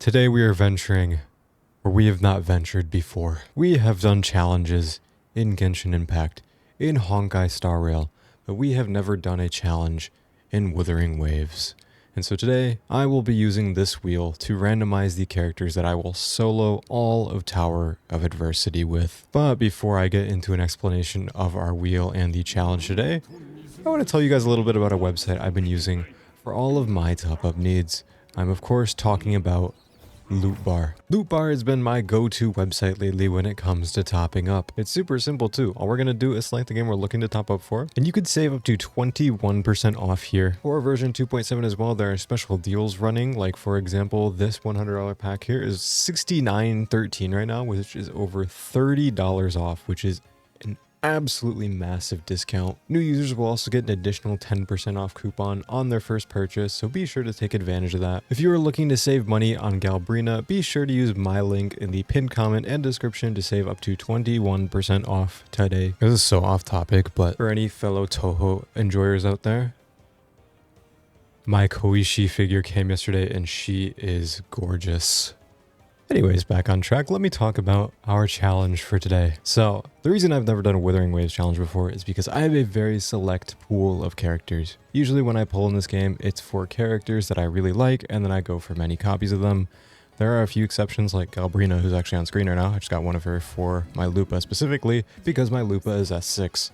Today we are venturing where we have not ventured before. We have done challenges in Genshin Impact, in Honkai Star Rail, but we have never done a challenge in Wuthering Waves. And so today, I will be using this wheel to randomize the characters that I will solo all of Tower of Adversity with. But before I get into an explanation of our wheel and the challenge today, I want to tell you guys a little bit about a website I've been using for all of my top-up needs. I'm of course talking about Lupa. Lupa has been my go-to website lately when it comes to topping up. It's super simple too. All we're gonna do is select the game we're looking to top up for, and you could save up to 21% off here. For version 2.7 as well, there are special deals running. Like for example, this $100 pack here is $69.13 right now, which is over $30 off, which is an absolutely massive discount. New users will also get an additional 10% off coupon on their first purchase, so be sure to take advantage of that. If you are looking to save money on Galbrena, be sure to use my link in the pinned comment and description to save up to 21% off today. This is so off topic, but for any fellow Toho enjoyers out there, my Koishi figure came yesterday and she is gorgeous. Anyways, back on track, let me talk about our challenge for today. So, the reason I've never done a Wuthering Waves challenge before is because I have a very select pool of characters. Usually when I pull in this game, it's for characters that I really like, and then I go for many copies of them. There are a few exceptions like Galbrena, who's actually on screen right now. I just got one of her for my Lupa specifically, because my Lupa is S6.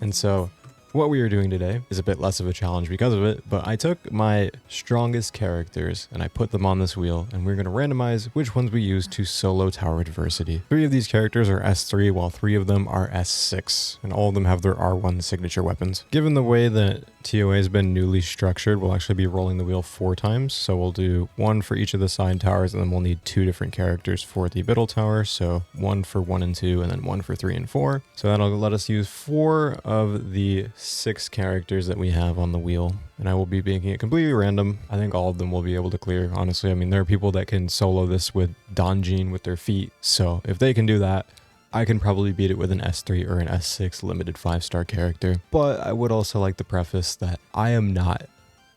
And so, what we are doing today is a bit less of a challenge because of it, but I took my strongest characters and I put them on this wheel, and we're going to randomize which ones we use to solo Tower Adversity. 3 of these characters are S3, while 3 of them are S6, and all of them have their R1 signature weapons. Given the way that TOA has been newly structured, we'll actually be rolling the wheel 4 times, so we'll do 1 for each of the side towers, and then we'll need 2 different characters for the middle tower, so 1 for 1 and 2, and then 1 for 3 and 4. So that'll let us use 4 of the 6 characters that we have on the wheel, and I will be making it completely random. I think all of them will be able to clear, honestly. I mean, there are people that can solo this with Donjin with their feet, so if they can do that, I can probably beat it with an S3 or an S6 limited 5-star character. But I would also like to preface that I am not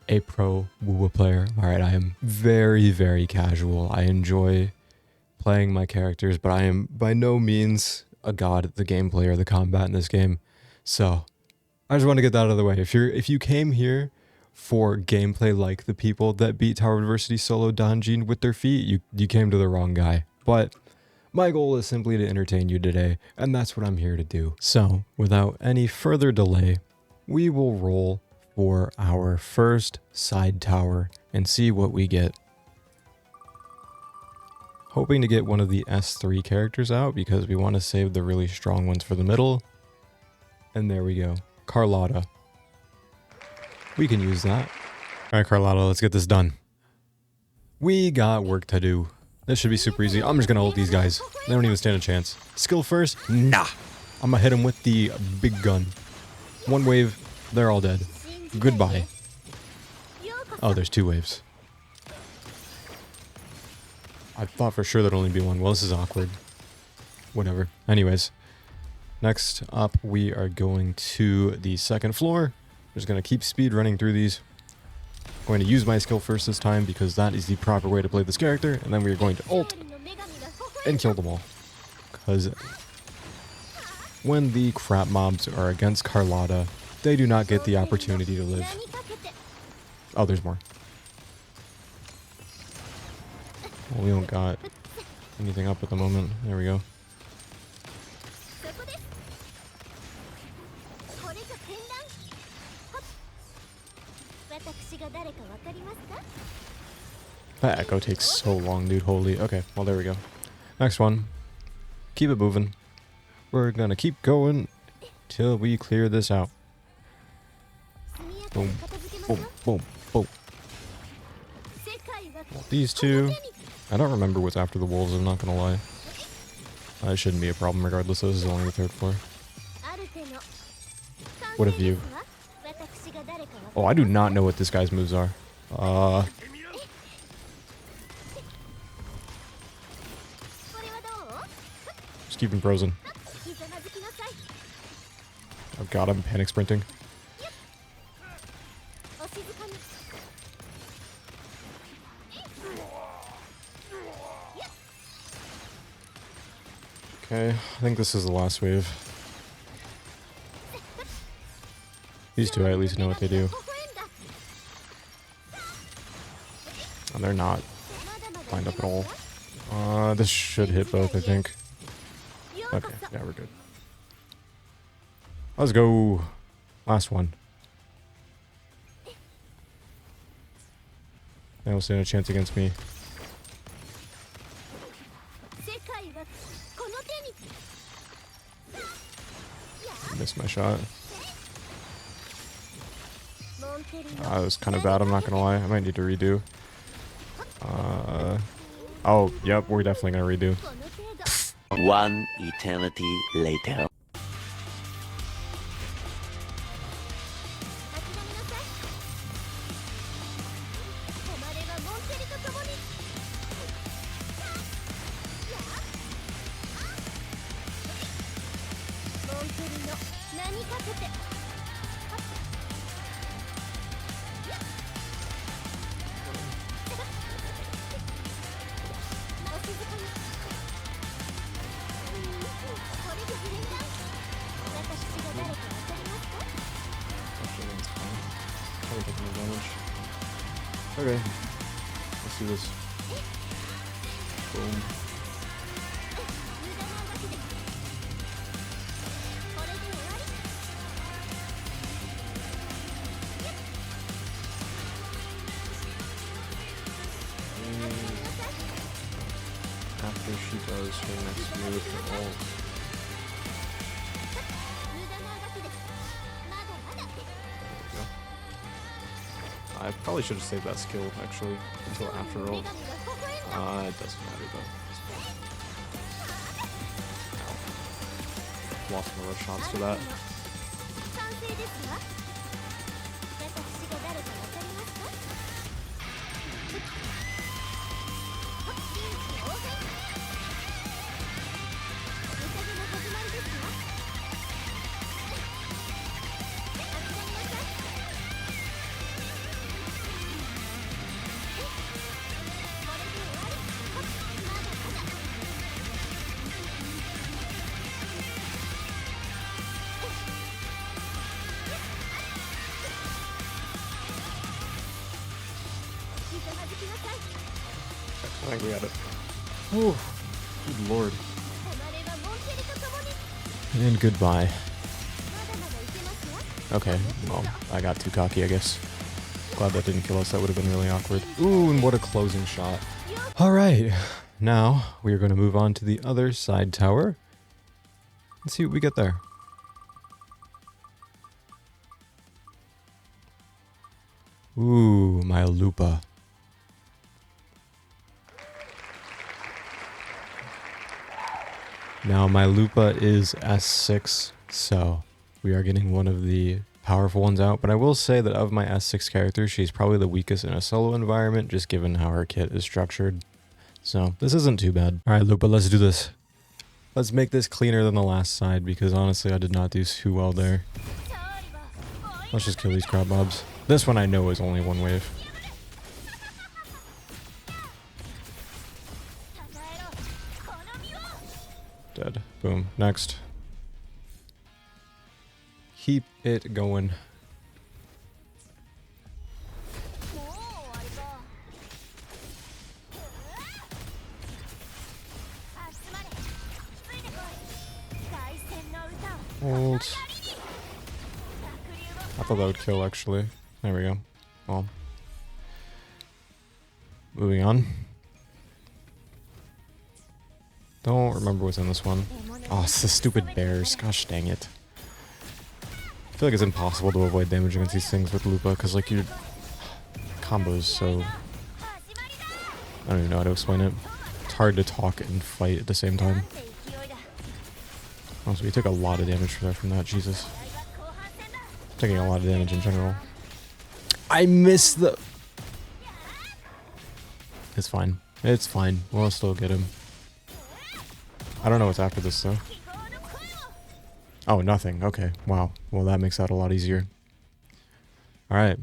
a pro Wuwa player. Alright, I am very, very casual. I enjoy playing my characters, but I am by no means a god at the gameplay or the combat in this game. So I just want to get that out of the way. If you came here for gameplay like the people that beat Tower of Adversity solo Donjin with their feet, you came to the wrong guy. But my goal is simply to entertain you today, and that's what I'm here to do. So, without any further delay, we will roll for our first side tower and see what we get. Hoping to get one of the S3 characters out because we want to save the really strong ones for the middle. And there we go. Carlotta. We can use that. Alright, Carlotta, let's get this done. We got work to do. This should be super easy. I'm just gonna ult these guys. They don't even stand a chance. Skill first? Nah. I'm gonna hit them with the big gun. 1 wave, they're all dead. Goodbye. Oh, there's 2 waves. I thought for sure there'd only be 1. Well, this is awkward. Whatever. Anyways. Next up, we are going to the 2nd floor. I'm just gonna keep speed running through these. I'm going to use my skill first this time because that is the proper way to play this character, and then we are going to ult and kill them all. Because when the crap mobs are against Carlotta, they do not get the opportunity to live. Oh, there's more. Well, we don't got anything up at the moment. There we go. That echo takes so long, dude. Holy. Okay, well, there we go. Next one. Keep it moving. We're gonna keep going till we clear this out. Boom, boom, boom, boom. Well, these 2. I don't remember what's after the wolves, I'm not gonna lie. That shouldn't be a problem regardless. This is only the 3rd floor. What a view. Oh, I do not know what this guy's moves are. Just keep him frozen. Oh god, I'm panic sprinting. Okay, I think this is the last wave. These two, I at least know what they do. And they're not lined up at all. This should hit both, I think. Okay, yeah, we're good. Let's go. Last one. They don't stand a chance against me. Missed my shot. That was kind of bad, I'm not gonna lie. I might need to redo. Oh, yep, we're definitely gonna redo. One eternity later. Okay, let's do this. Boom. After she does her next move, her ult. I probably should have saved that skill, actually, until after ult. It doesn't matter, though. Lost my rush shots for that. I think we got it. Oh, good lord. And goodbye. Okay, well, I got too cocky, I guess. Glad that didn't kill us. That would have been really awkward. Ooh, and what a closing shot. Alright, now we are going to move on to the other side tower. Let's see what we get there. Ooh, my Lupa. Now, my Lupa is S6, so we are getting one of the powerful ones out. But I will say that of my S6 characters, she's probably the weakest in a solo environment, just given how her kit is structured. So this isn't too bad. All right, Lupa, let's do this. Let's make this cleaner than the last side, because honestly, I did not do too well there. Let's just kill these crab mobs. This one I know is only one wave. Dead. Boom. Next. Keep it going. Ult. I thought that would kill, actually. There we go. Well. Moving on. Don't remember what's in this one. Oh, it's the stupid bears. Gosh dang it. I feel like it's impossible to avoid damage against these things with Lupa, because like your combos so... I don't even know how to explain it. It's hard to talk and fight at the same time. Also, we took a lot of damage from that, Jesus. Taking a lot of damage in general. I missed the... It's fine. It's fine. We'll still get him. I don't know what's after this, though. Oh, nothing. Okay. Wow. Well, that makes that a lot easier. Alright.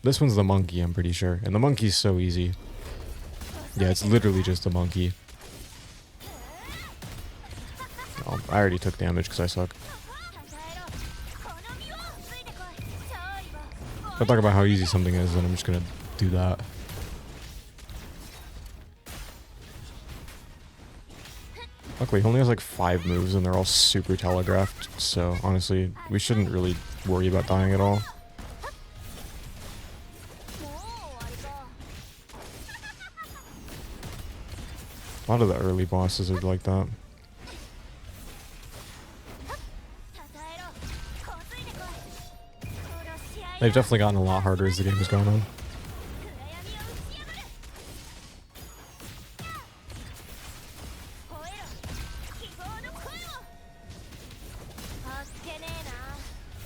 This one's the monkey, I'm pretty sure. And the monkey's so easy. Yeah, it's literally just a monkey. Well, I already took damage because I suck. If I talk about how easy something is, then I'm just gonna do that. Luckily, he only has like 5 moves and they're all super telegraphed, so honestly, we shouldn't really worry about dying at all. A lot of the early bosses are like that. They've definitely gotten a lot harder as the game has gone on.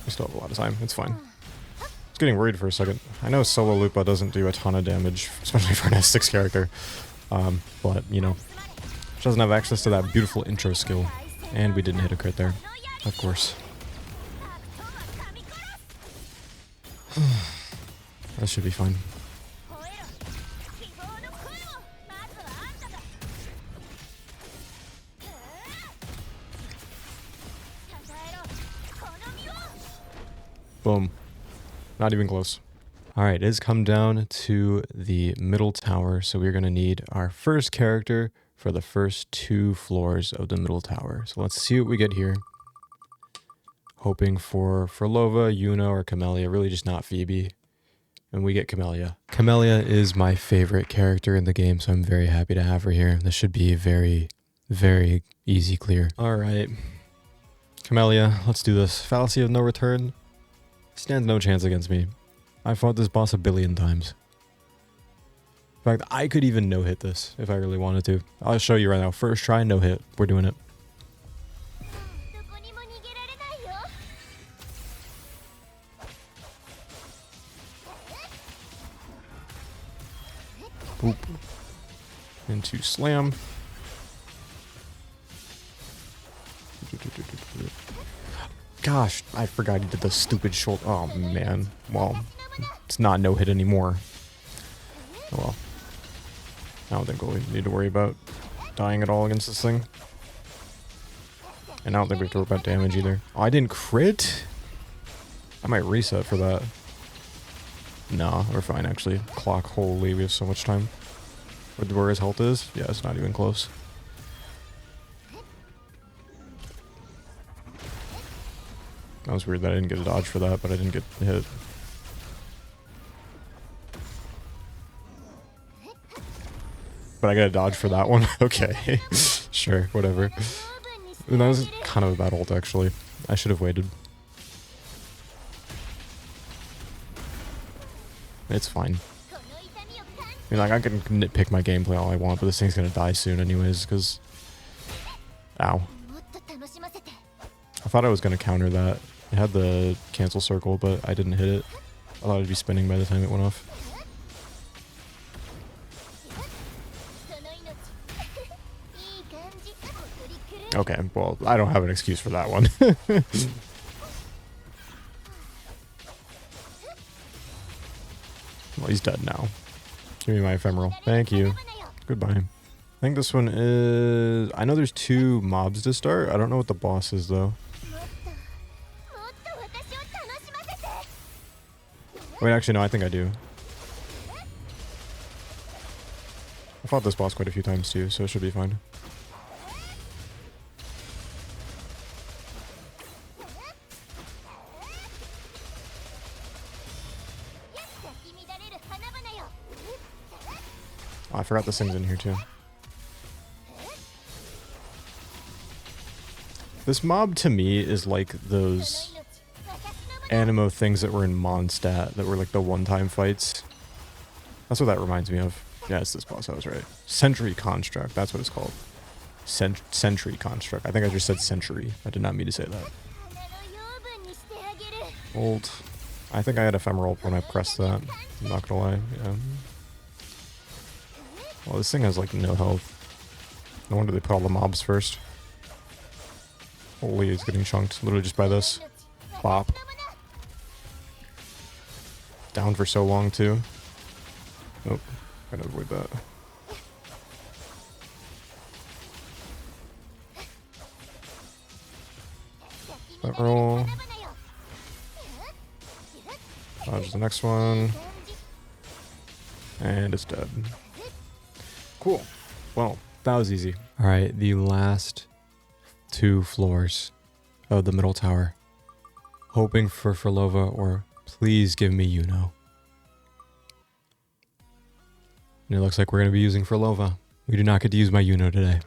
We still have a lot of time. It's fine. I was getting worried for a second. I know solo Lupa doesn't do a ton of damage, especially for an S6 character. But, you know, she doesn't have access to that beautiful intro skill. And we didn't hit a crit there. Of course. That should be fine. Boom. Not even close. Alright, it has come down to the middle tower, so we're going to need our first character for the first 2 floors of the middle tower. So let's see what we get here. Hoping for Phrolova, Iuno, or Camellya, really just not Phoebe. And we get Camellya. Camellya is my favorite character in the game, so I'm very happy to have her here. This should be very, very easy clear. Alright. Camellya, let's do this. Fallacy of no return. Stands no chance against me. I fought this boss a billion times. In fact, I could even no-hit this if I really wanted to. I'll show you right now. First try, no-hit. We're doing it. Boop. Into slam. Gosh, I forgot he did the stupid shoulder. Oh, man. Well, it's not no-hit anymore. Oh, well. I don't think we'll need to worry about dying at all against this thing. And I don't think we have to worry about damage either. Oh, I didn't crit? I might reset for that. Nah, we're fine, actually. Clock, holy, we have so much time. Where his health is? Yeah, it's not even close. That was weird that I didn't get a dodge for that, but I didn't get hit. But I got a dodge for that one? Okay. Sure, whatever. And that was kind of a bad ult, actually. I should have waited. It's fine. I mean, like, I can nitpick my gameplay all I want, but this thing's gonna die soon anyways, because... Ow. I thought I was gonna counter that. It had the cancel circle, but I didn't hit it. I thought it'd be spinning by the time it went off. Okay, well, I don't have an excuse for that one. Well, he's dead now. Give me my ephemeral. Thank you. Goodbye. I think this one is... I know there's 2 mobs to start. I don't know what the boss is, though. Wait, actually, no, I think I do. I fought this boss quite a few times, too, so it should be fine. Oh, I forgot this thing's in here too. This mob to me is like those Animo things that were in Mondstadt that were like the one-time fights. That's what that reminds me of. Yeah, it's this boss, I was right. Sentry Construct, that's what it's called. Sentry Construct. I think I just said century. I did not mean to say that. Ult. I think I had ephemeral when I pressed that. I'm not gonna lie, yeah. Well, this thing has like no health. No wonder they put all the mobs first. Holy, it's getting chunked. Literally just by this. Bop. Down for so long too. Nope. Gotta avoid that. That roll. Dodge the next one. And it's dead. Cool. Well, that was easy. All right, the last 2 floors of the middle tower. Hoping for Phrolova, or please give me Iuno. And it looks like we're going to be using Phrolova. We do not get to use my Iuno today.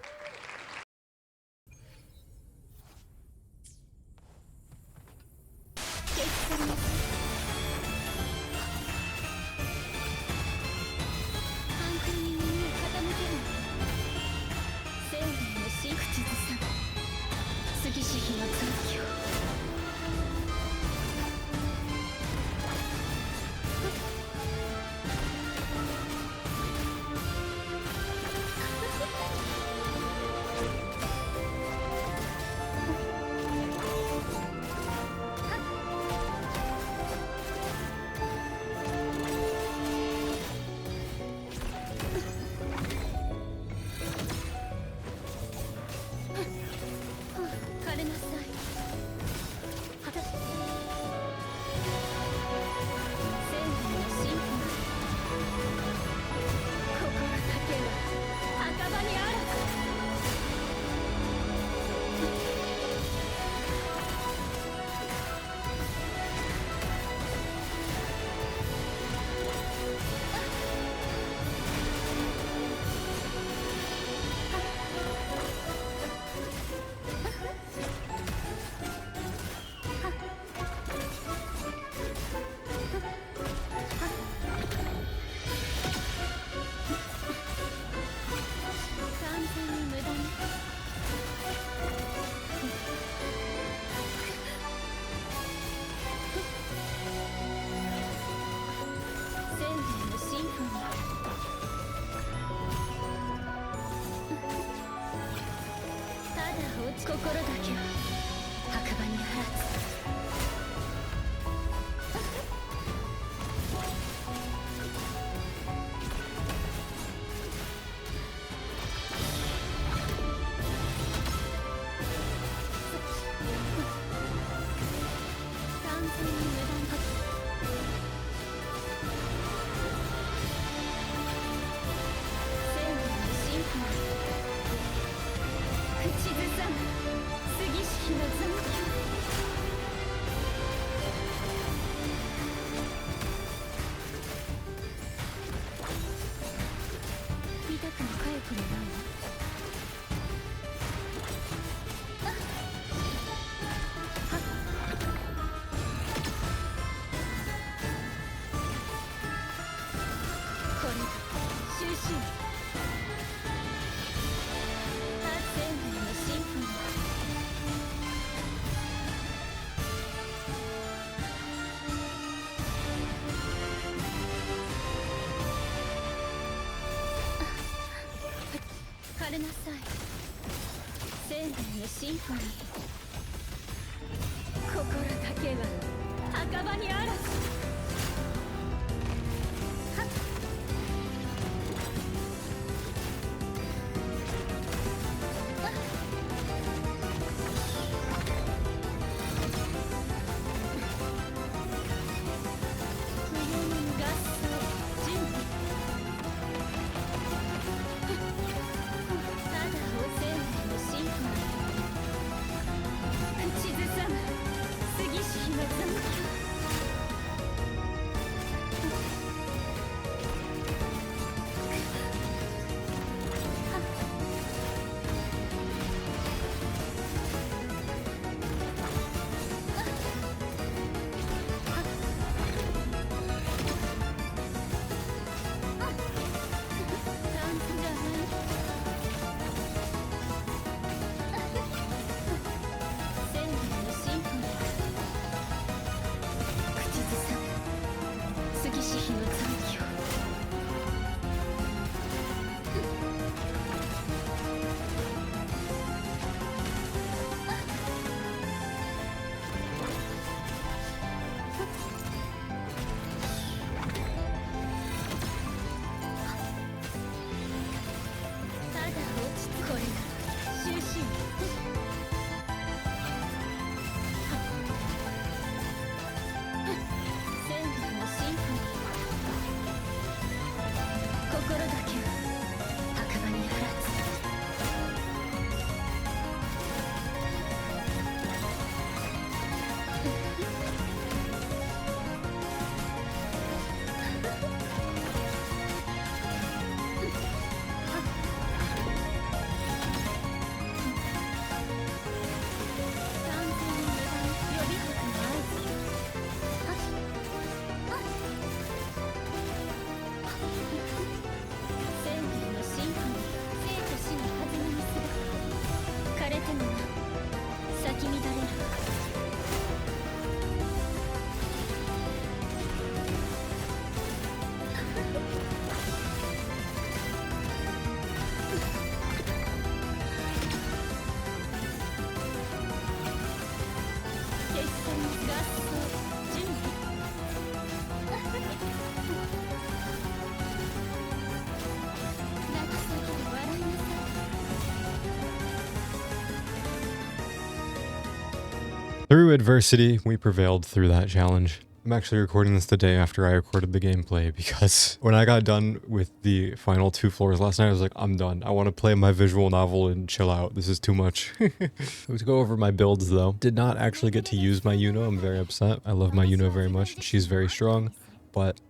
Through adversity, we prevailed through that challenge. I'm actually recording this the day after I recorded the gameplay because when I got done with the final 2 floors last night, I was like, I'm done. I want to play my visual novel and chill out. This is too much. To go over my builds though, did not actually get to use my Iuno. I'm very upset. I love my Iuno very much and she's very strong, but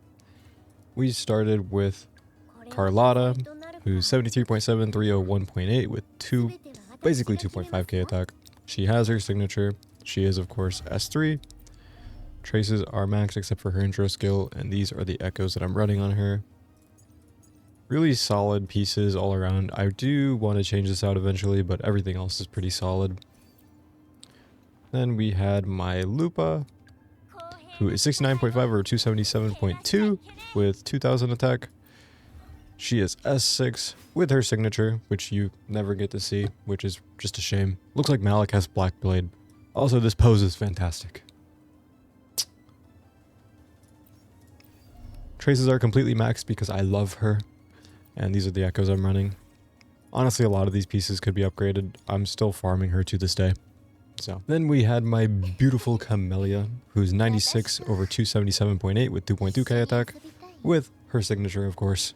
we started with Carlotta, who's 73.7, 301.8 with basically 2.5k attack. She has her signature. She is of course S3. Traces are maxed except for her intro skill, and these are the echoes that I'm running on her. Really solid pieces all around. I do want to change this out eventually, but everything else is pretty solid. Then we had my Lupa, who is 69.5 or 277.2 with 2000 attack. She is S6 with her signature, which you never get to see, which is just a shame. Looks like Malik has Black Blade. Also, this pose is fantastic. Traces are completely maxed because I love her. And these are the echoes I'm running. Honestly, a lot of these pieces could be upgraded. I'm still farming her to this day. So then we had my beautiful Camellya, who's 96 over 277.8 with 2.2k attack, with her signature, of course.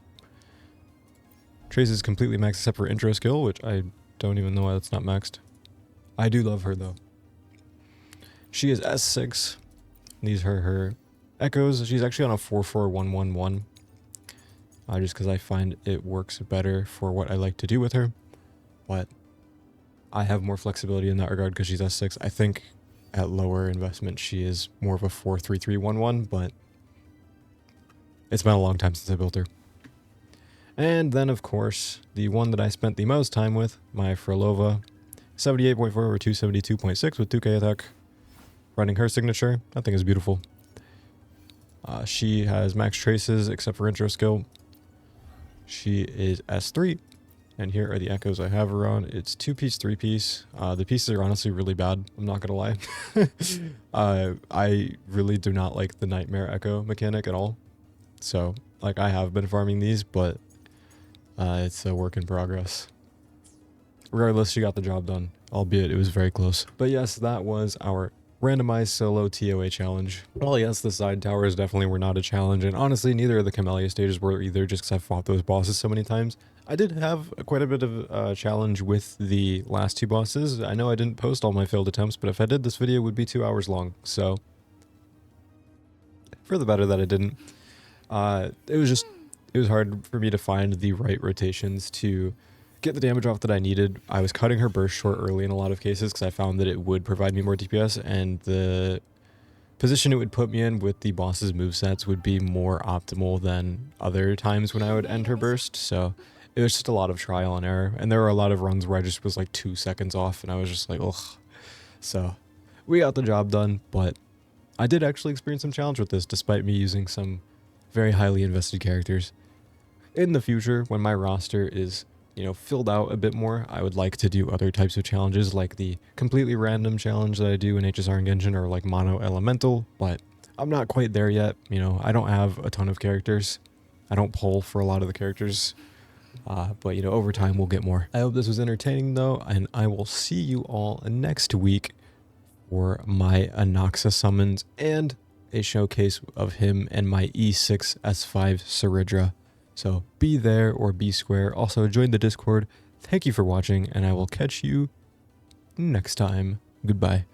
Traces completely maxed except for intro skill, which I don't even know why that's not maxed. I do love her though. She is S6. These are her echoes. She's actually on a 44111. Just because I find it works better for what I like to do with her. But I have more flexibility in that regard because she's S6. I think at lower investment she is more of a 43311, but it's been a long time since I built her. And then of course, the one that I spent the most time with, my Phrolova, 78.4 over 272.6 with 2k attack. Running her signature. That thing is beautiful. She has max traces except for intro skill. She is S3. And here are the echoes I have her on. It's 2-piece, 3-piece. The pieces are honestly really bad. I'm not going to lie. I really do not like the Nightmare Echo mechanic at all. So, like, I have been farming these, but it's a work in progress. Regardless, she got the job done. Albeit it was very close. But yes, that was our randomized solo TOA challenge. Well, yes, the side towers definitely were not a challenge, and honestly, neither of the Camellya stages were either, just because I've fought those bosses so many times. I did have quite a bit of challenge with the last 2 bosses. I know I didn't post all my failed attempts, but if I did, this video would be 2 hours long, so for the better that I didn't. It was hard for me to find the right rotations to get the damage off that I needed. I was cutting her burst short early in a lot of cases because I found that it would provide me more DPS, and the position it would put me in with the boss's movesets would be more optimal than other times when I would end her burst. So it was just a lot of trial and error, and there were a lot of runs where I just was like 2 seconds off and I was just like, ugh. So we got the job done, but I did actually experience some challenge with this despite me using some very highly invested characters. In the future, when my roster is filled out a bit more, I would like to do other types of challenges, like the completely random challenge that I do in HSR and Genshin, or like mono elemental, but I'm not quite there yet. I don't have a ton of characters. I don't pull for a lot of the characters, but over time we'll get more. I hope this was entertaining though, and I will see you all next week for my Anaxa summons and a showcase of him and my E6 S5 Saridra. So be there or be square. Also join the Discord. Thank you for watching, and I will catch you next time. Goodbye.